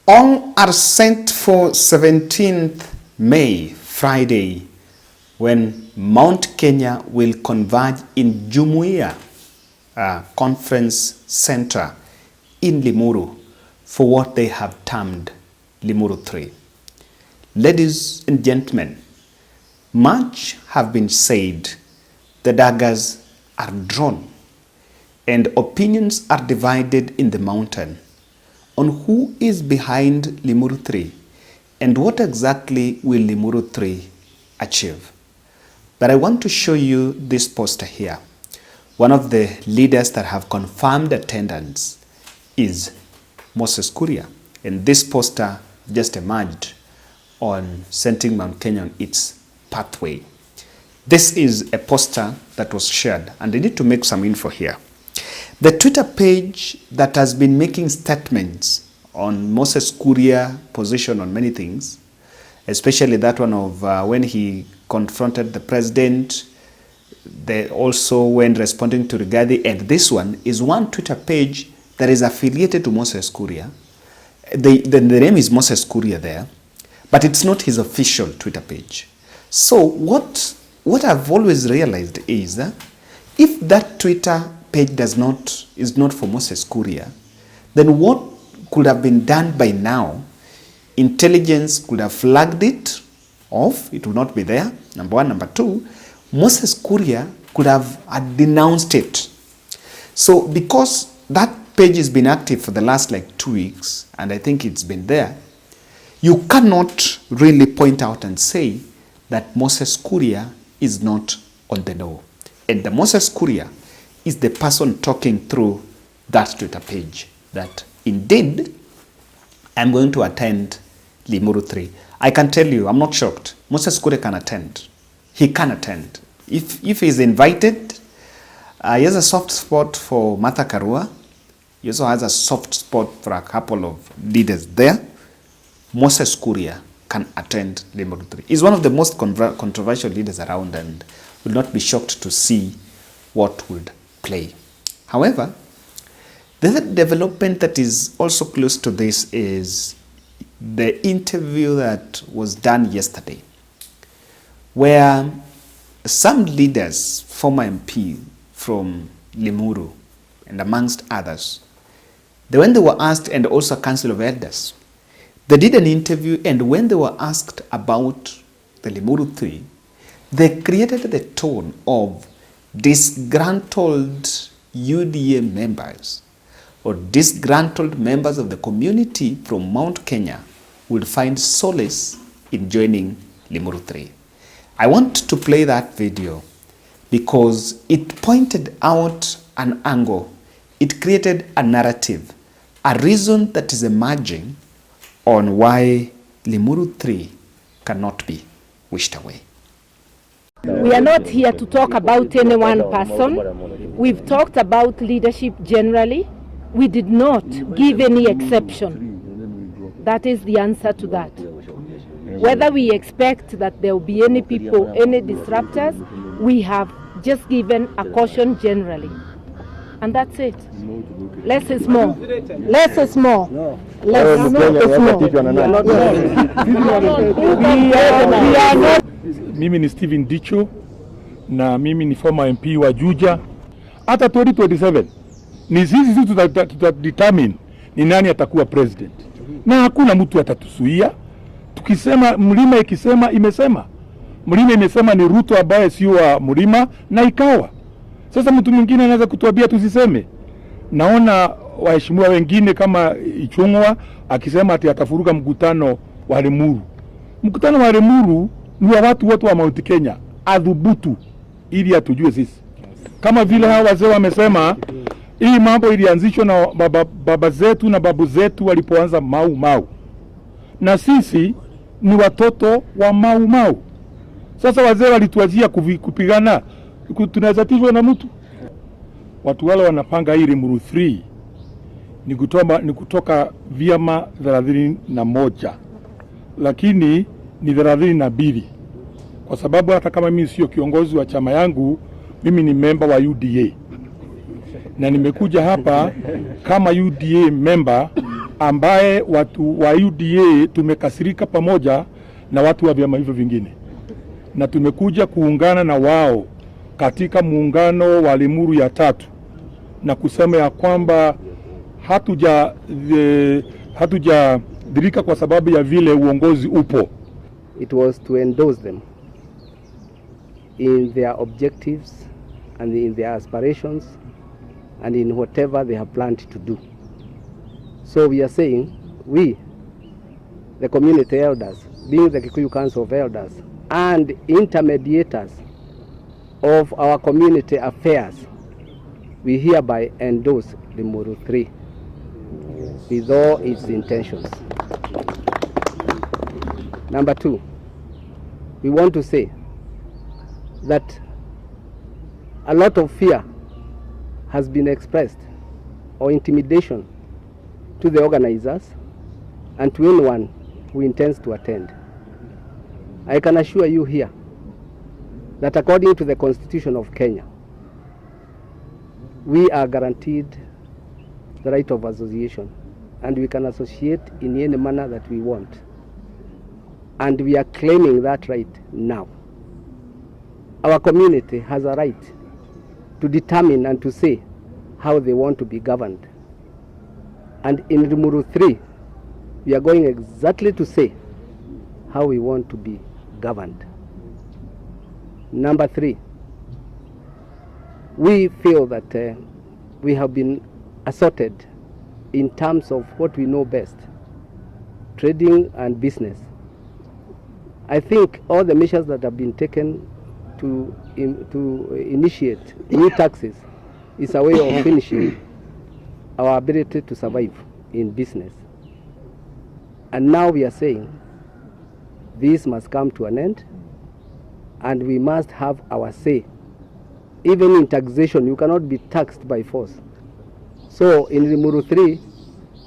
All are set for 17th May, Friday, when Mount Kenya will converge in Jumuiya Conference Center in Limuru for what they have termed Limuru 3. Ladies and gentlemen, much have been said, the daggers are drawn, and opinions are divided in the mountain on who is behind Limuru 3 and what exactly will Limuru 3 achieve. But I want to show you this poster here. One of the leaders that have confirmed attendance is Moses Kuria, and this poster just emerged on setting Mount Kenya on its pathway. This is a poster that was shared, and I need to make some info here. The Twitter page that has been making statements on Moses Kuria's position on many things, especially that one of when he confronted the president, they also when responding to Rigathi, and this one is one Twitter page that is affiliated to Moses Kuria. The name is Moses Kuria there, but it's not his official Twitter page. So what I've always realized is that if that Twitter page is not for Moses Kuria, then what could have been done by now? Intelligence could have flagged it off, it would not be there, number one. Number two, Moses Kuria could have denounced it. So because that page has been active for the last like 2 weeks, and I think it's been there, you cannot really point out and say that Moses Kuria is not on the know. And the Moses Kuria is the person talking through that Twitter page that indeed I'm going to attend Limuru 3. I can tell you, I'm not shocked. Moses Kuria can attend. He can attend. If he's invited, he has a soft spot for Martha Karua. He also has a soft spot for a couple of leaders there. Moses Kuria can attend Limuru 3. He's one of the most controversial leaders around, and will not be shocked to see what would play. However, the other development that is also close to this is the interview that was done yesterday, where some leaders, former MP from Limuru, and amongst others, when they were asked, and also Council of Elders, they did an interview, and when they were asked about the Limuru 3, they created the tone of disgruntled UDA members or disgruntled members of the community from Mount Kenya would find solace in joining Limuru 3. I want to play that video because it pointed out an angle. It created a narrative, a reason that is emerging on why Limuru 3 cannot be wished away. We are not here to talk about any one person. We've talked about leadership generally. We did not give any exception. That is the answer to that. Whether we expect that there will be any people, any disruptors, we have just given a caution generally. And that's it. Less is more. Less is more. Less is more. Mimi ni Steven Dicho na mimi ni former MP wa Juja. Hata 2027 ni sisi tutadetermine ni nani atakuwa president, na hakuna mtu atatusuia. Tukisema mlima ikisema imesema, mlima imesema ni Ruto ambaye sio wa mlima na ikawa. Sasa mtu mwingine anaweza kutuambia tusiseme. Naona waheshimiwa wengine kama Ichungwa akisema ati atafuruka mkutano wa Limuru. Mkutano wa Limuru ni wa watu wote wa Mount Kenya, adhubutu ili atujue sisi. Kama vile hawa wazee wamesema, hii mambo ilianzishwa na baba zetu na babu zetu walipoanza Mau. Na sisi ni watoto wa Mau. Sasa wazee walituazia kupigana, tunaweza tishwa na mtu. Watu wale wanapanga hii Limuru 3 ni kutoka vyama 31, lakini ni 32. Kwa sababu hata kama mimi sio kiongozi wa chama yangu, mimi ni member wa UDA. Na nimekuja hapa kama UDA member ambaye watu wa UDA tumekasirika pamoja na watu wa vyama hivyo vingine, na tumekuja kuungana na wao katika muungano wa Limuru ya 3 na kusema ya kwamba hatujadirika kwa sababu ya vile uongozi upo. It was to endorse them in their objectives and in their aspirations and in whatever they have planned to do. So we are saying, we, the community elders, being the Kikuyu Council of Elders and intermediators of our community affairs, we hereby endorse Limuru 3 with all its intentions. Number 2, we want to say that a lot of fear has been expressed or intimidation to the organizers and to anyone who intends to attend. I can assure you here that according to the Constitution of Kenya, we are guaranteed the right of association and we can associate in any manner that we want. And we are claiming that right now. Our community has a right to determine and to say how they want to be governed. And in Limuru 3, we are going exactly to say how we want to be governed. Number 3, we feel that we have been assaulted in terms of what we know best, trading and business. I think all the measures that have been taken to initiate new taxes is a way of finishing our ability to survive in business. And now we are saying this must come to an end and we must have our say. Even in taxation, you cannot be taxed by force. So in Limuru 3,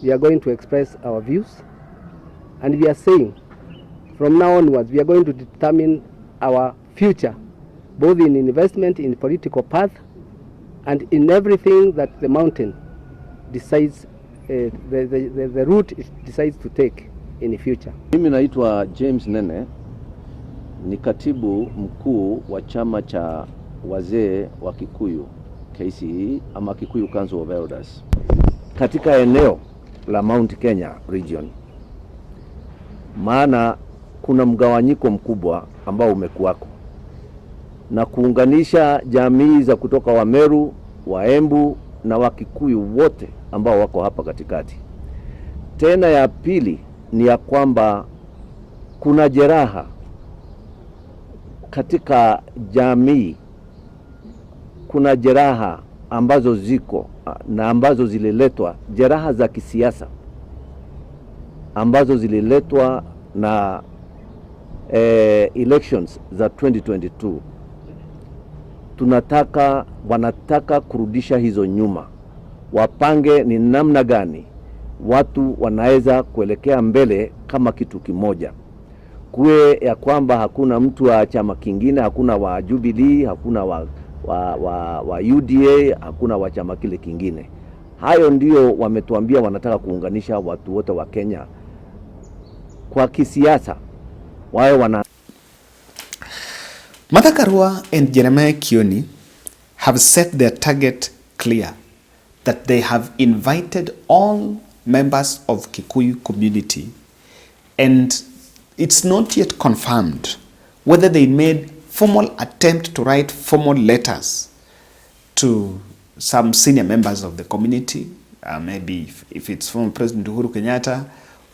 we are going to express our views and we are saying from now onwards we are going to determine our future, both in investment, in political path, and in everything that the mountain decides, the route it decides to take in the future. Mimi naitwa James Nene, ni katibu mkuu wa chama cha wazee wa Kikuyu KCE ama Kikuyu Council of Elders katika eneo la Mount Kenya region. Maana kuna mgawanyiko mkubwa ambao umekuwako na kuunganisha jamii za kutoka Wameru, Waembu na Wakikuyu wote ambao wako hapa katikati. Tena ya pili ni ya kwamba kuna jeraha katika jamii, kuna jeraha ambazo ziko na ambazo zililetwa, jeraha za kisiasa ambazo zililetwa na elections za 2022. Wanataka kurudisha hizo nyuma, wapange ni namna gani watu wanaweza kuelekea mbele kama kitu kimoja. Kuwe ya kwamba hakuna mtu wa chama kingine, hakuna wa Jubilee, hakuna wa UDA, hakuna wa chama kile kingine. Hayo ndio wametuambia wanataka kuunganisha watu wote wa Kenya kwa kisiasa. Martha Karua and Jeremiah Kioni have set their target clear, that they have invited all members of Kikuyu community, and it's not yet confirmed whether they made formal attempt to write formal letters to some senior members of the community, maybe if it's former President Uhuru Kenyatta,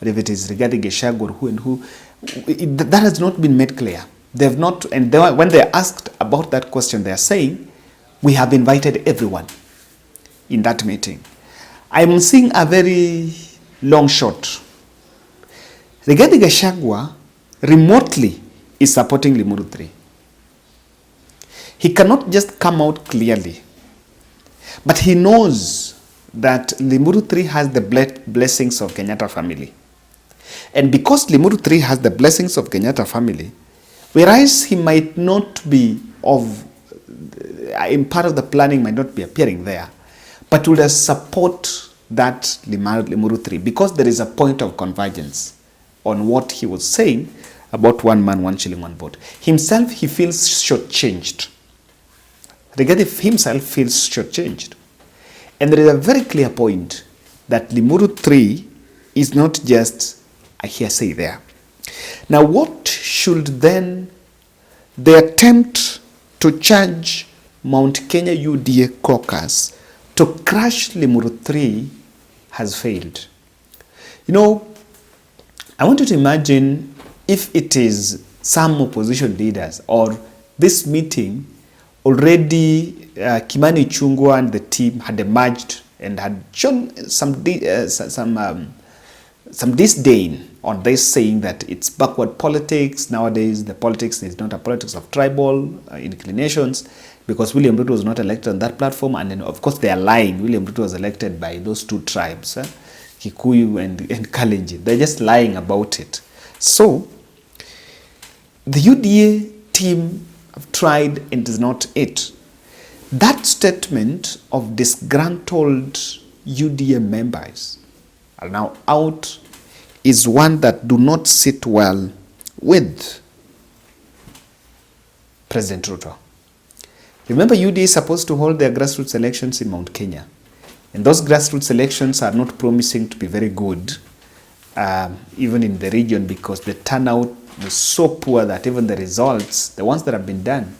or if it is regarding Gachagua or who and who. That has not been made clear. They have not, and when they are asked about that question, they are saying, we have invited everyone in that meeting. I'm seeing a very long shot. Regarding Gachagua, remotely is supporting Limuru 3. He cannot just come out clearly, but he knows that Limuru 3 has the blessings of Kenyatta family. And because Limuru 3 has the blessings of Kenyatta family, whereas he might not be in part of the planning, might not be appearing there, but will support that Limuru 3 because there is a point of convergence on what he was saying about one man, one shilling, one vote. Himself, he feels shortchanged. Rigathi himself feels shortchanged. And there is a very clear point that Limuru 3 is not just a hearsay there. Now, what should then the attempt to charge Mount Kenya UDA caucus to crush Limuru 3 has failed? You know, I want you to imagine if it is some opposition leaders or this meeting already Kimani Ichung'wah and the team had emerged and had shown some disdain on this, saying that it's backward politics. Nowadays, the politics is not a politics of tribal inclinations, because William Ruto was not elected on that platform. And then, of course, they are lying. William Ruto was elected by those two tribes, Kikuyu and Kalenjin. They're just lying about it. So, the UDA team have tried and it is not it. That statement of disgruntled UDA members are now out is one that do not sit well with President Ruto. Remember, UDA is supposed to hold their grassroots elections in Mount Kenya. And those grassroots elections are not promising to be very good, even in the region, because the turnout was so poor that even the results, the ones that have been done,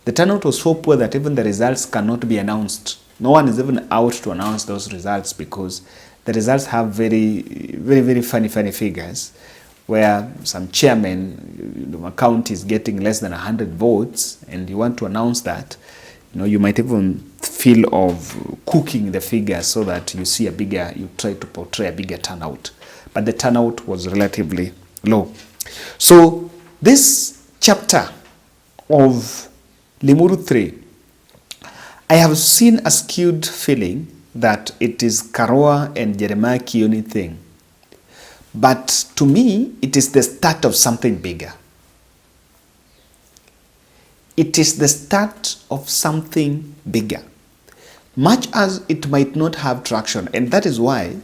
the turnout was so poor that even the results cannot be announced. No one is even out to announce those results because the results have very funny figures, where some chairman, the county is getting less than 100 votes, and you want to announce that, you might even feel of cooking the figures so that you see you try to portray a bigger turnout. But the turnout was relatively low. So this chapter of Limuru 3, I have seen a skewed feeling that it is Karua and Jeremiah Kioni thing. But to me, it is the start of something bigger. It is the start of something bigger. Much as it might not have traction, and that is why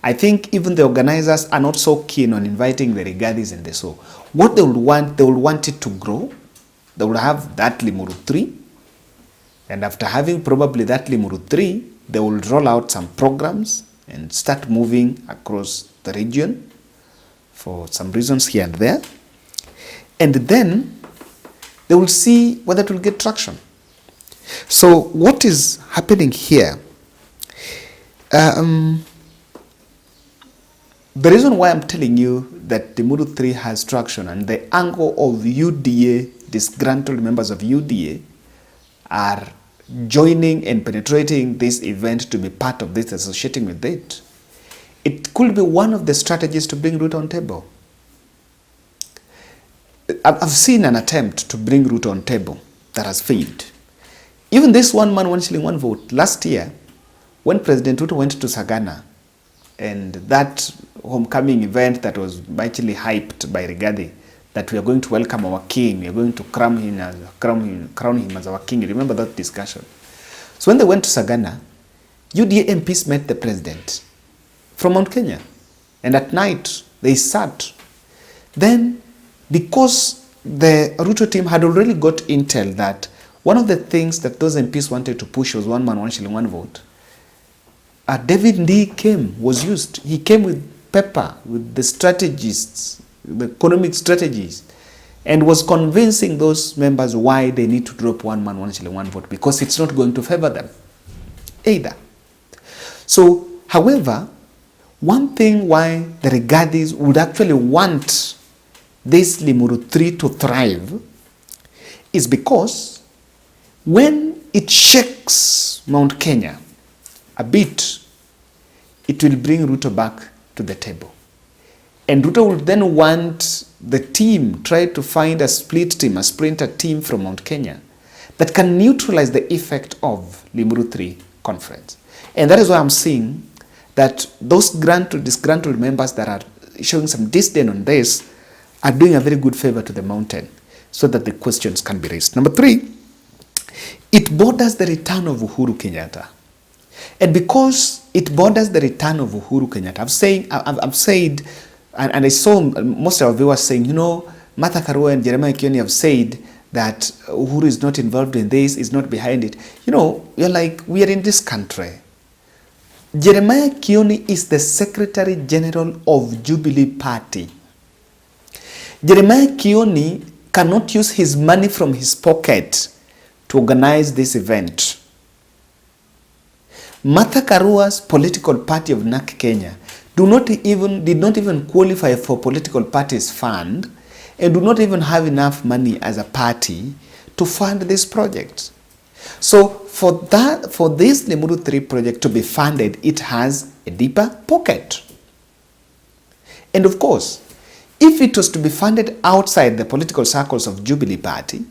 I think even the organizers are not so keen on inviting the Rigathis and the so. What they will want it to grow. They will have that Limuru 3. And after having probably that Limuru 3, they will roll out some programs and start moving across the region for some reasons here and there. And then they will see whether it will get traction. So what is happening here? The reason why I'm telling you that Limuru 3 has traction and the angle of UDA, disgruntled members of UDA, are joining and penetrating this event to be part of this, associating with it, it could be one of the strategies to bring Ruto on table. I've seen an attempt to bring Ruto on table that has failed. Even this one man, one shilling, one vote, last year, when President Ruto went to Sagana, and that homecoming event that was actually hyped by Rigathi, that we are going to welcome our king, we are going to crown him as our king. You remember that discussion? So when they went to Sagana, UDA MPs met the president from Mount Kenya. And at night, they sat. Then, because the Ruto team had already got intel that one of the things that those MPs wanted to push was one man, one shilling, one vote, David Ndii was used. He came with paper, with the strategists, the economic strategies, and was convincing those members why they need to drop one man, one shilling, one vote, because it's not going to favor them either. So, however, one thing why the Rigathis would actually want this Limuru 3 to thrive is because when it shakes Mount Kenya a bit, it will bring Ruto back to the table. And Ruto will then want the team, try to find a split team, a splinter team from Mount Kenya that can neutralize the effect of Limuru 3 conference. And that is why I'm seeing that those disgruntled members that are showing some disdain on this are doing a very good favor to the mountain so that the questions can be raised. Number 3, it borders the return of Uhuru Kenyatta. And because it borders the return of Uhuru Kenyatta. I've said, and I saw most of our viewers saying, you know, Martha Karua and Jeremiah Kioni have said that Uhuru is not involved in this, is not behind it. You know, you're like, we are in this country. Jeremiah Kioni is the Secretary General of Jubilee Party. Jeremiah Kioni cannot use his money from his pocket to organize this event. Martha Karua's political party of NARC Kenya did not even qualify for political parties fund and do not even have enough money as a party to fund this project. So for this Limuru 3 project to be funded, it has a deeper pocket. And of course, if it was to be funded outside the political circles of Jubilee Party,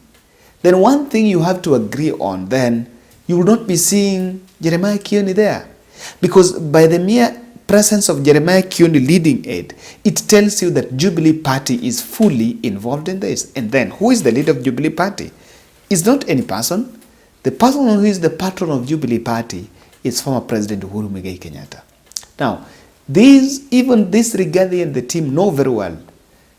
then one thing you have to agree on, then you will not be seeing Jeremiah Kioni there. Because by the mere presence of Jeremiah Kioni leading it, it tells you that Jubilee Party is fully involved in this. And then, who is the leader of Jubilee Party? It's not any person. The person who is the patron of Jubilee Party is former President Uhuru Muigai Kenyatta. Now, even this Rigathi and the team know very well,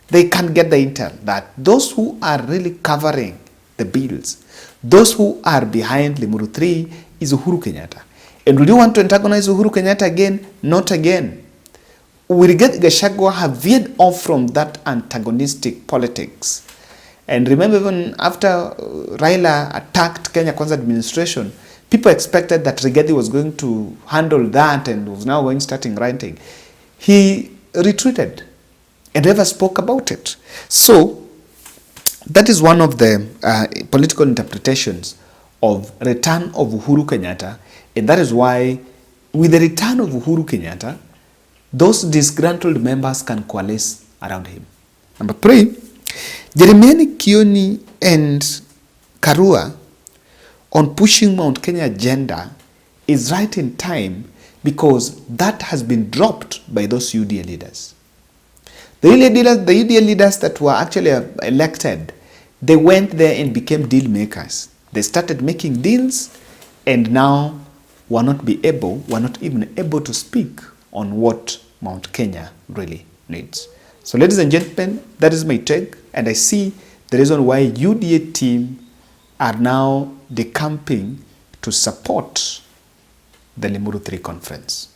they can get the intel that those who are really covering the bills, those who are behind Limuru 3 is Uhuru Kenyatta. And will you want to antagonize Uhuru Kenyatta again? Not again. Rigathi Gachagua have veered off from that antagonistic politics. And remember, even after Raila attacked Kenya Kwanza administration, people expected that Rigathi was going to handle that and was now starting ranting. He retreated and never spoke about it. So that is one of the political interpretations of return of Uhuru Kenyatta, and that is why with the return of Uhuru Kenyatta, those disgruntled members can coalesce around him. Number 3, Jeremiah Kioni and Karua on pushing Mount Kenya agenda is right in time because that has been dropped by those UDA leaders. The UDA leaders that were actually elected, they went there and became deal makers. They started making deals and now were not even able to speak on what Mount Kenya really needs. So ladies and gentlemen, that is my take, and I see the reason why UDA team are now decamping to support the Limuru 3 conference.